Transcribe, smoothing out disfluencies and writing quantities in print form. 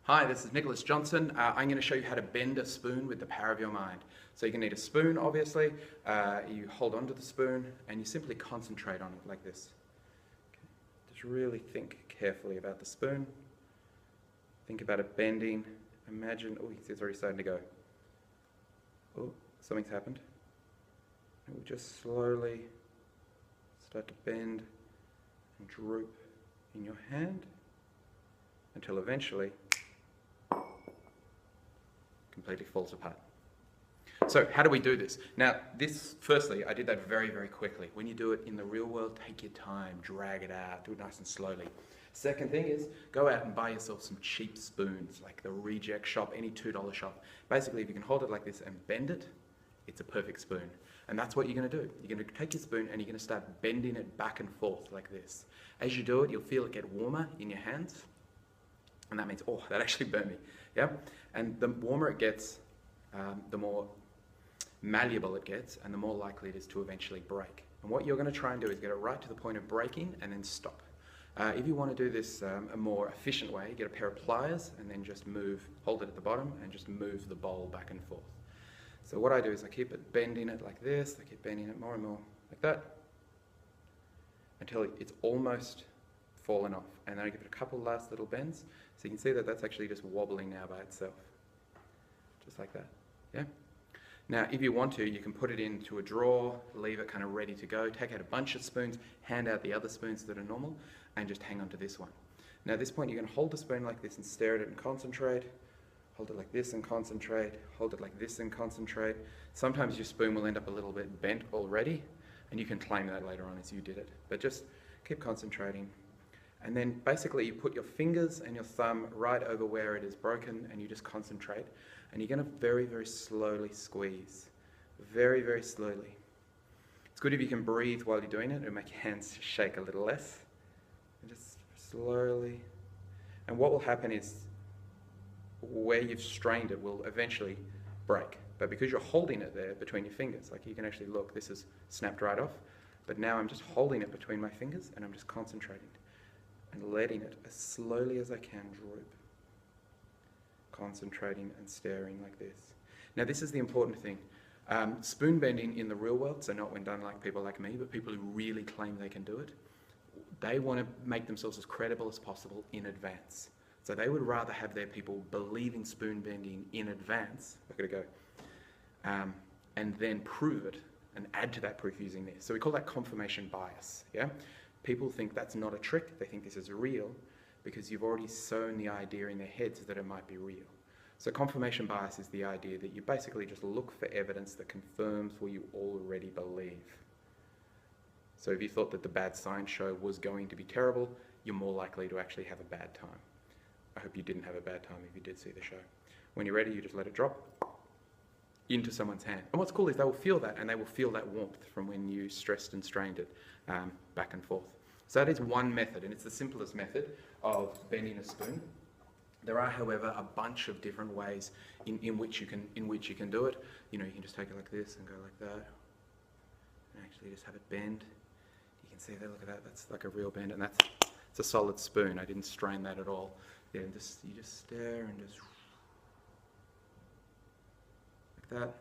Hi, this is Nicholas Johnson. I'm going to show you how to bend a spoon with the power of your mind. So you're going to need a spoon, obviously. You hold onto the spoon and you simply concentrate on it like this. Okay. Just really think carefully about the spoon. Think about it bending. Imagine, oh, it's already starting to go. Oh, something's happened. It will just slowly start to bend and droop in your hand until eventually completely falls apart. So how do we do this? Now, firstly, I did that very, very quickly. When you do it in the real world, take your time, drag it out, do it nice and slowly. Second thing is, go out and buy yourself some cheap spoons, like the Reject shop, any $2 shop. Basically, if you can hold it like this and bend it, it's a perfect spoon. And that's what you're going to do. You're going to take your spoon and you're going to start bending it back and forth like this. As you do it, you'll feel it get warmer in your hands. And that means, oh, that actually burned me. Yeah? And the warmer it gets, the more malleable it gets, and the more likely it is to eventually break. And what you're going to try and do is get it right to the point of breaking and then stop. If you want to do this a more efficient way, get a pair of pliers and then just hold it at the bottom and just move the bowl back and forth. So what I do is I keep it bending it like this, I keep bending it more and more like that, until it's almost fallen off. And then I give it a couple last little bends, so you can see that that's actually just wobbling now by itself. Just like that, yeah? Now, if you want to, you can put it into a drawer, leave it kind of ready to go, take out a bunch of spoons, hand out the other spoons that are normal, and just hang on to this one. Now at this point, you're going to hold the spoon like this and stare at it and concentrate. Hold it like this and concentrate. Hold it like this and concentrate. Sometimes your spoon will end up a little bit bent already, and you can claim that later on as you did it. But just keep concentrating. And then basically you put your fingers and your thumb right over where it is broken and you just concentrate. And you're going to very, very slowly squeeze. Very, very slowly. It's good if you can breathe while you're doing it. It'll make your hands shake a little less. And just slowly. And what will happen is where you've strained it will eventually break. But because you're holding it there between your fingers, like you can actually look, this is snapped right off. But now I'm just holding it between my fingers and I'm just concentrating and letting it as slowly as I can droop. Concentrating and staring like this. Now this is the important thing. Spoon bending in the real world, so not when done like people like me, but people who really claim they can do it, they want to make themselves as credible as possible in advance. So they would rather have their people believe in spoon bending in advance, look at it go, and then prove it and add to that proof using this. So we call that confirmation bias, yeah? People think that's not a trick, they think this is real because you've already sown the idea in their heads that it might be real. So confirmation bias is the idea that you basically just look for evidence that confirms what you already believe. So if you thought that the Bad Science Show was going to be terrible, you're more likely to actually have a bad time. I hope you didn't have a bad time if you did see the show. When you're ready, you just let it drop into someone's hand. And what's cool is they will feel that, and they will feel that warmth from when you stressed and strained it back and forth. So that is one method, and it's the simplest method of bending a spoon. There are, however, a bunch of different ways in which you can do it. You know, you can just take it like this and go like that, and actually just have it bend. You can see there, look at that, that's like a real bend, and it's a solid spoon. I didn't strain that at all. Yeah, you just stare and just like that.